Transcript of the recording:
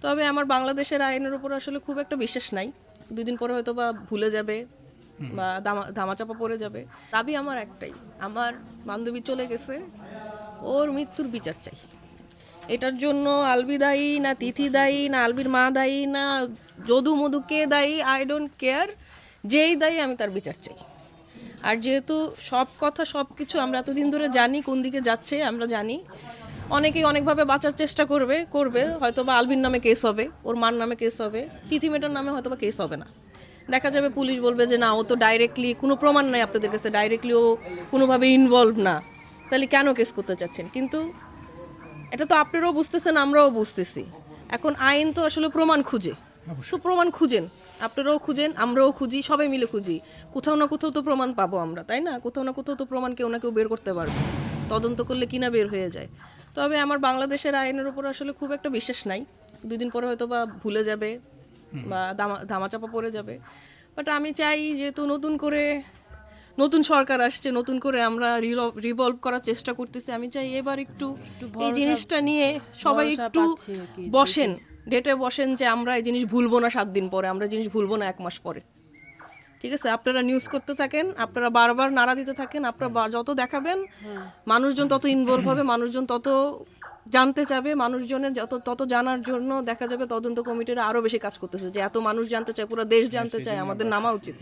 তবে আমার বাংলাদেশের আইনের উপর আসলে খুব একটা বিশ্বাস নাই। 2 দিন পরে হয়তো বা ভুলে যাবে বা ধামাচাপা পড়ে যাবে। দাবি আমার একটাই, আমার বান্ধবী চলে গেছে, ওর মৃত্যুর বিচার চাই। এটার জন্য আলবি দায়ী না তিথি দায়ী না আলবির মা দায়ী না যদু মধু কে দায়ী, আই ডোন্ট কেয়ার। যেই দায়ী আমি তার বিচার চাই। আর যেহেতু সব কথা সব কিছু আমরা এতদিন ধরে জানি কোন দিকে যাচ্ছে, আমরা জানি অনেকেই অনেকভাবে বাঁচার চেষ্টা করবে হয়তো বা আলবির নামে কেস হবে, ওর মার নামে কেস হবে, তিথি মেটার নামে হয়তো বা কেস হবে না। দেখা যাবে পুলিশ বলবে যে না, ও তো ডাইরেক্টলি কোনো প্রমাণ নাই আপনাদের কাছে, ডাইরেক্টলি ও কোনোভাবে ইনভলভ না, তাহলে কেন কেস করতে চাচ্ছেন? কিন্তু এটা তো আপনারাও বুঝতেছেন, আমরাও বুঝতেছি। এখন আইন তো আসলে প্রমাণ খুঁজে, তো প্রমাণ খুঁজেন, আপনারাও খুঁজেন, আমরাও খুঁজি, সবাই মিলে খুঁজি। কোথাও না কোথাও তো প্রমাণ পাবো আমরা, তাই না? কোথাও না কোথাও তো প্রমাণ কেউ না কেউ বের করতে পারবে, তদন্ত করলে কিনা বের হয়ে যায়। তবে আমার বাংলাদেশের আইনের উপর আসলে খুব একটা বিশ্বাস নাই। 2 দিন পরে হয়তো বা ভুলে যাবে বা ধামাচাপা পড়ে যাবে। বাট আমি চাই, যেহেতু নতুন সরকার আসছে, নতুন করে আমরা রিভলভ করার চেষ্টা করতেছি, আমি চাই এবার একটু এই জিনিসটা নিয়ে সবাই একটু বসেন, ডেটে বসেন যে আমরা এই জিনিস ভুলবো না 7 দিন পরে, আমরা জিনিস ভুলবো না 1 মাস পরে। ঠিক আছে, আপনারা নিউজ করতে থাকেন, আপনারা বারবার নাড়া দিতে থাকেন, আপনারা যত দেখাবেন মানুষজন তত ইনভলভ হবে, মানুষজন তত জানতে চাবে, মানুষজনের তত জানার জন্য দেখা যাবে তদন্ত কমিটিরা আরো বেশি কাজ করতেছে, যে এত মানুষ জানতে চায়, পুরো দেশ জানতে চায়, আমাদের নামা উচিত।